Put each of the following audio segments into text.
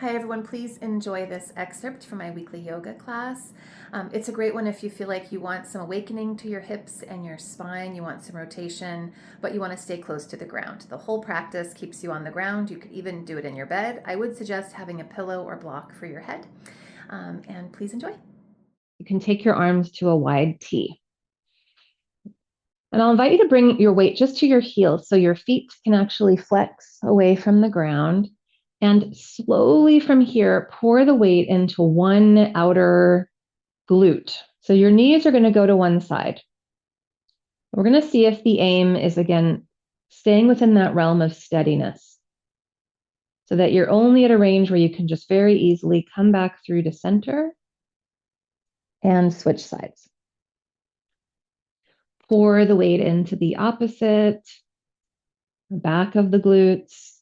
Hi everyone, please enjoy this excerpt from my weekly yoga class. It's a great one if you feel like you want some awakening to your hips and your spine, you want some rotation, but you want to stay close to the ground. The whole practice keeps you on the ground. You could even do it in your bed. I would suggest having a pillow or block for your head. And please enjoy. You can take your arms to a wide T. And I'll invite you to bring your weight just to your heels so your feet can actually flex away from the ground. And slowly from here, pour the weight into one outer glute. So your knees are going to go to one side. We're going to see if the aim is, again, staying within that realm of steadiness so that you're only at a range where you can just very easily come back through to center and switch sides. Pour the weight into the opposite, back of the glutes,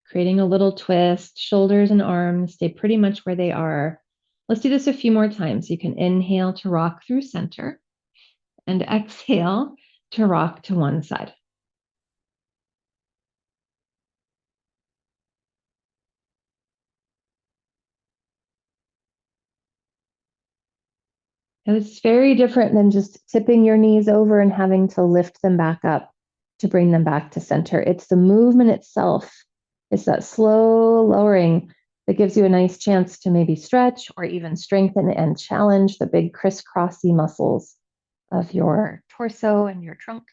creating a little twist. Shoulders and arms stay pretty much where they are. Let's do this a few more times. You can inhale to rock through center and exhale to rock to one side. And it's very different than just tipping your knees over and having to lift them back up to bring them back to center. It's the movement itself. It's that slow lowering that gives you a nice chance to maybe stretch or even strengthen and challenge the big crisscrossy muscles of your torso and your trunk.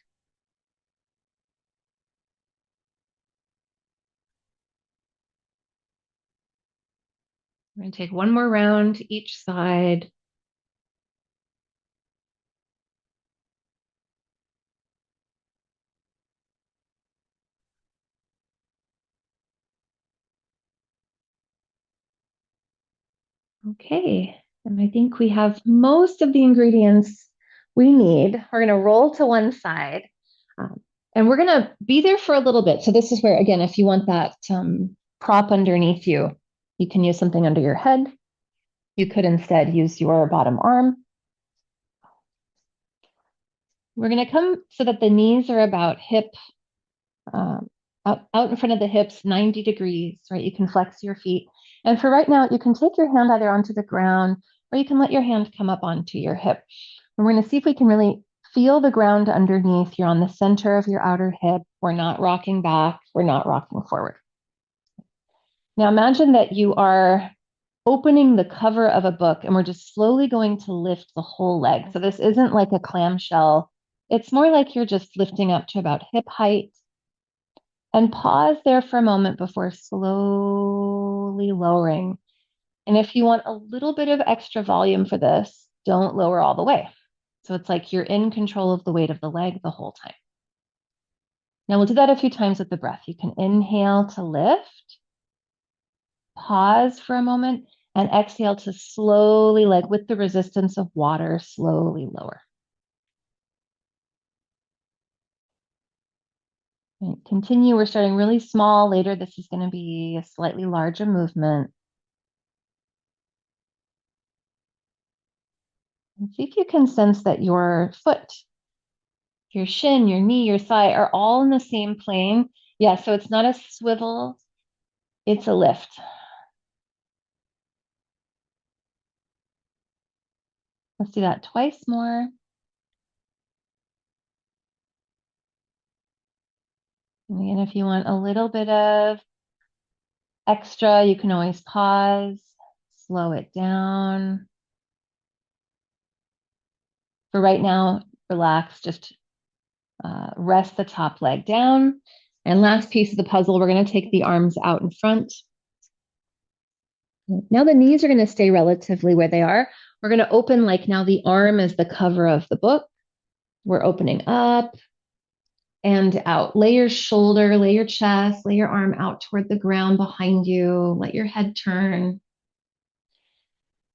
We're going to take one more round to each side. Okay, and I think we have most of the ingredients we need. We're going to roll to one side, and we're going to be there for a little bit. So this is where, again, if you want that prop underneath you, you can use something under your head. You could instead use your bottom arm. We're going to come so that the knees are about hip, out in front of the hips, 90 degrees, right? You can flex your feet. And for right now, you can take your hand either onto the ground or you can let your hand come up onto your hip. And we're going to see if we can really feel the ground underneath. You're on the center of your outer hip. We're not rocking back. We're not rocking forward. Now imagine that you are opening the cover of a book and we're just slowly going to lift the whole leg. So this isn't like a clamshell. It's more like you're just lifting up to about hip height. And pause there for a moment before slowly lowering. And if you want a little bit of extra volume for this, don't lower all the way. So it's like you're in control of the weight of the leg the whole time. Now we'll do that a few times with the breath. You can inhale to lift, pause for a moment, and exhale to slowly, like with the resistance of water, slowly lower. And continue. We're starting really small. Later, this is going to be a slightly larger movement. And see if you can sense that your foot, your shin, your knee, your thigh are all in the same plane. Yeah, so it's not a swivel, it's a lift. Let's do that twice more. And again, if you want a little bit of extra, you can always pause, slow it down. For right now, relax, just rest the top leg down. And last piece of the puzzle, we're going to take the arms out in front. Now the knees are going to stay relatively where they are. We're going to open like now the arm is the cover of the book. We're opening up and out. Lay your shoulder, lay your chest, lay your arm out toward the ground behind you. Let your head turn.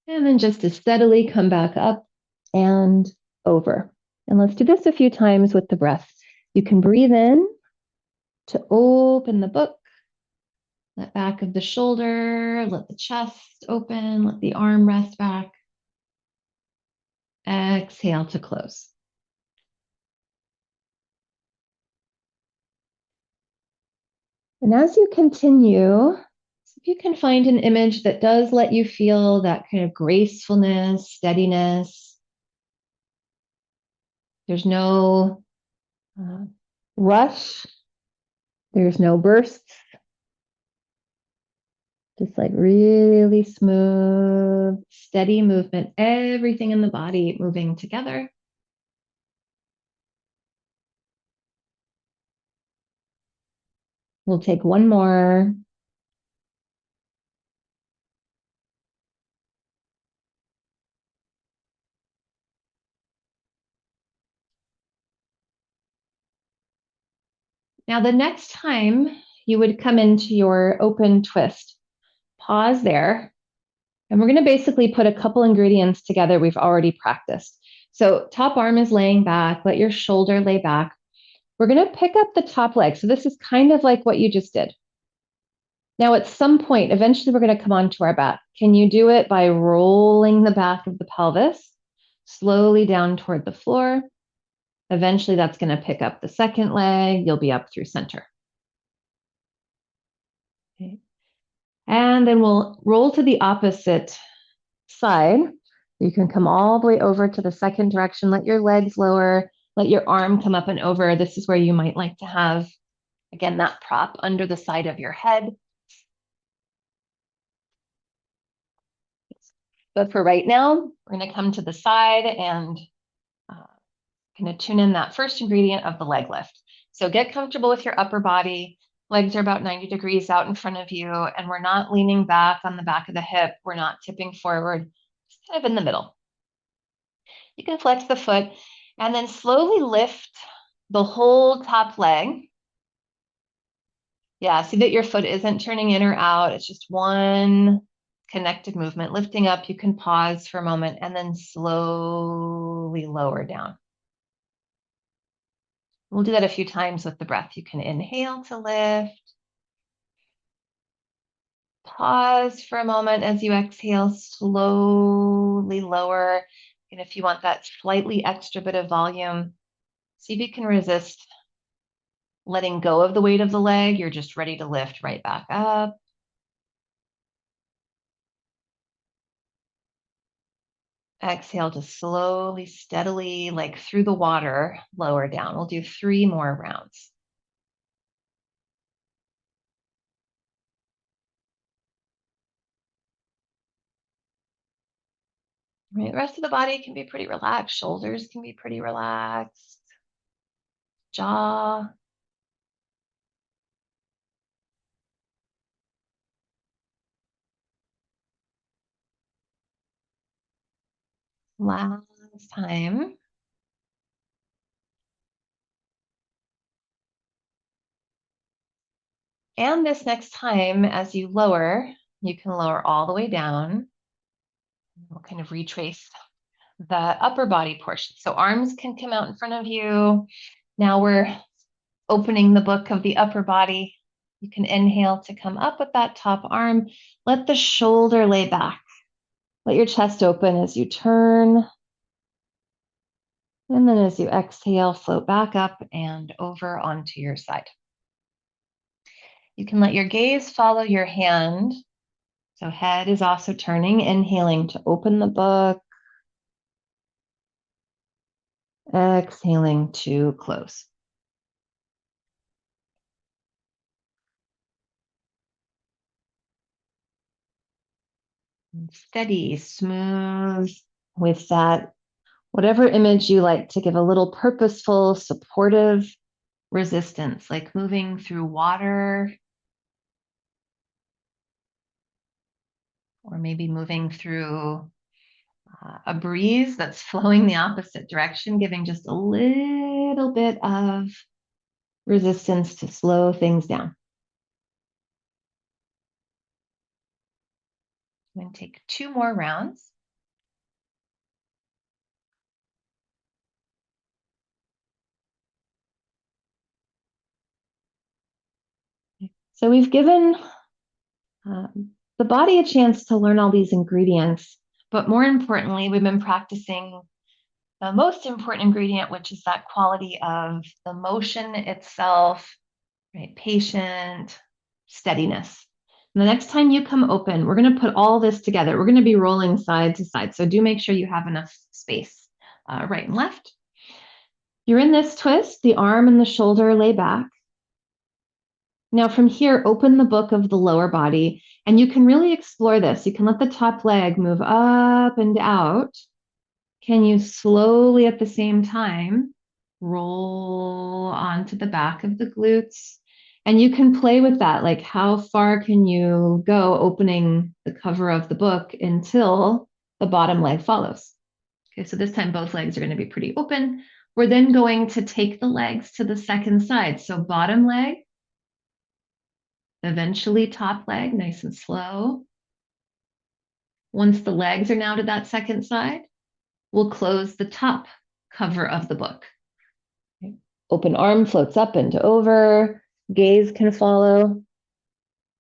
And then just as steadily come back up and over. And let's do this a few times with the breath. You can breathe in to open the book. Let back of the shoulder, let the chest open, let the arm rest back. Exhale to close. And as you continue, If you can find an image that does let you feel that kind of gracefulness, steadiness, there's no rush, there's no bursts, just like really smooth, steady movement, everything in the body moving together. We'll take one more. Now, the next time you would come into your open twist, pause there. And we're going to basically put a couple ingredients together we've already practiced. So top arm is laying back, let your shoulder lay back. We're going to pick up the top leg. So this is kind of like what you just did. Now, at some point, eventually we're going to come onto our back. Can you do it by rolling the back of the pelvis slowly down toward the floor? Eventually that's going to pick up the second leg. You'll be up through center. Okay. And then we'll roll to the opposite side. You can come all the way over to the second direction. Let your legs lower. Let your arm come up and over. This is where you might like to have, again, that prop under the side of your head. But for right now, we're going to come to the side and kind of tune in that first ingredient of the leg lift. So get comfortable with your upper body. Legs are about 90 degrees out in front of you, and we're not leaning back on the back of the hip. We're not tipping forward, just kind of in the middle. You can flex the foot and then slowly lift the whole top leg. Yeah, see that your foot isn't turning in or out. It's just one connected movement. Lifting up, you can pause for a moment and then slowly lower down. We'll do that a few times with the breath. You can inhale to lift. Pause for a moment as you exhale, slowly lower. And if you want that slightly extra bit of volume, see if you can resist letting go of the weight of the leg. You're just ready to lift right back up. Exhale to slowly, steadily, like through the water, lower down. We'll do 3 more rounds. Right, the rest of the body can be pretty relaxed. Shoulders can be pretty relaxed. Jaw. Last time. And this next time, as you lower, you can lower all the way down. We'll kind of retrace the upper body portion. So arms can come out in front of you. Now we're opening the book of the upper body. You can inhale to come up with that top arm. Let the shoulder lay back. Let your chest open as you turn. And then as you exhale, float back up and over onto your side. You can let your gaze follow your hand. So head is also turning, inhaling to open the book. Exhaling to close. Steady, smooth with that, whatever image you like to give a little purposeful, supportive resistance, like moving through water, or maybe moving through a breeze that's flowing the opposite direction, giving just a little bit of resistance to slow things down. I'm going to take 2 more rounds. So we've given the body a chance to learn all these ingredients, but more importantly, we've been practicing the most important ingredient, which is that quality of the motion itself, right? Patient, steadiness. And the next time you come open, we're going to put all this together. We're going to be rolling side to side. So do make sure you have enough space, right and left. You're in this twist. The arm and the shoulder lay back. Now from here, open the book of the lower body, and you can really explore this. You can let the top leg move up and out. Can you slowly at the same time roll onto the back of the glutes? And you can play with that, like how far can you go opening the cover of the book until the bottom leg follows. Okay, so this time both legs are going to be pretty open. We're then going to take the legs to the second side. So bottom leg, eventually top leg, nice and slow. Once the legs are now to that second side, we'll close the top cover of the book. Okay. Open arm floats up and over, gaze can follow.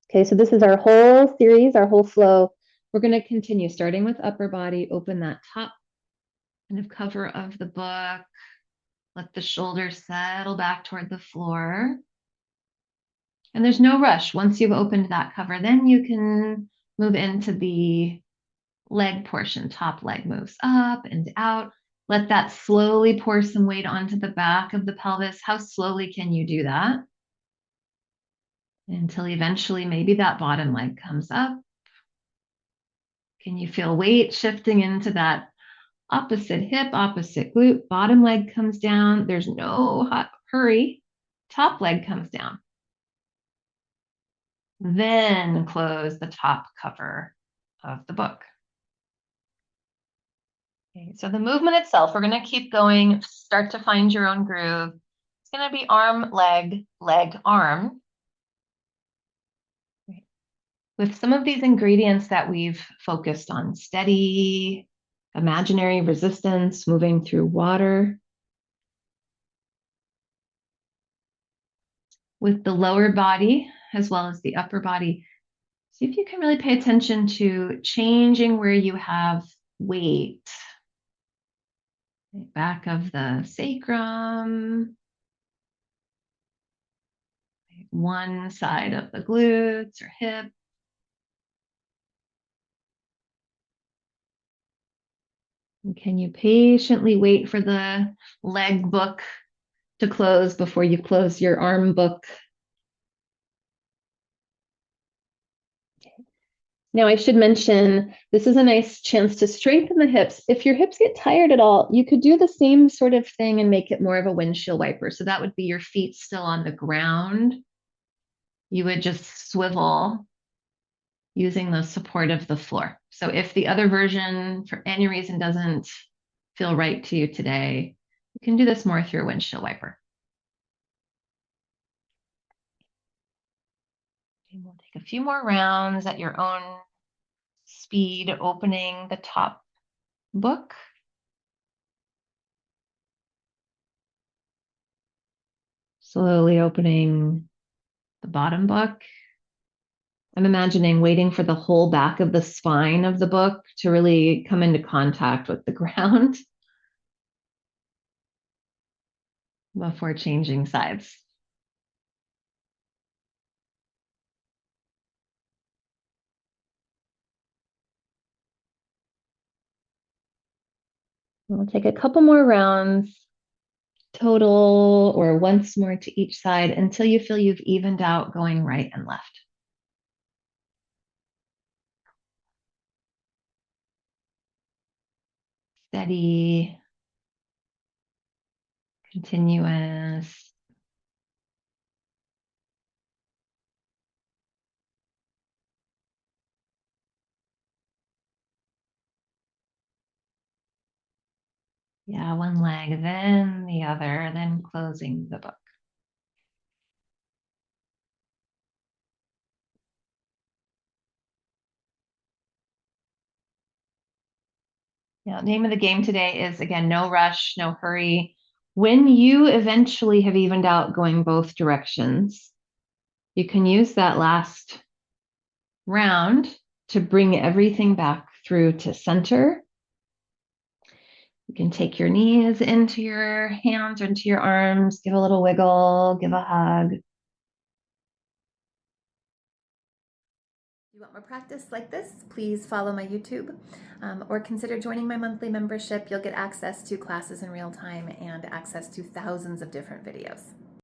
Okay, so this is our whole series, our whole flow. We're going to continue starting with upper body, open that top kind of cover of the book, let the shoulders settle back toward the floor. And there's no rush. Once you've opened that cover, then you can move into the leg portion. Top leg moves up and out. Let that slowly pour some weight onto the back of the pelvis. How slowly can you do that? Until eventually maybe that bottom leg comes up. Can you feel weight shifting into that opposite hip, opposite glute? Bottom leg comes down. There's no hurry. Top leg comes down. Then close the top cover of the book. Okay, so the movement itself, we're going to keep going, start to find your own groove. It's going to be arm, leg, leg, arm. With some of these ingredients that we've focused on, steady, imaginary resistance, moving through water. With the lower body as well as the upper body, see if you can really pay attention to changing where you have weight. Back of the sacrum, one side of the glutes or hip. And can you patiently wait for the leg book to close before you close your arm book? Now, I should mention, this is a nice chance to strengthen the hips. If your hips get tired at all, you could do the same sort of thing and make it more of a windshield wiper. So that would be your feet still on the ground. You would just swivel using the support of the floor. So if the other version for any reason doesn't feel right to you today, you can do this more through a windshield wiper. And we'll take a few more rounds at your own speed, opening the top book. Slowly opening the bottom book. I'm imagining waiting for the whole back of the spine of the book to really come into contact with the ground before changing sides. We'll take a couple more rounds total or once more to each side until you feel you've evened out going right and left. Steady, continuous. Yeah, one leg, then the other, then closing the book. Now, name of the game today is, again, no rush, no hurry. When you eventually have evened out going both directions, you can use that last round to bring everything back through to center. You can take your knees into your hands or into your arms, give a little wiggle, give a hug. you want more practice like this, please follow my YouTube or consider joining my monthly membership. You'll get access to classes in real time and access to thousands of different videos.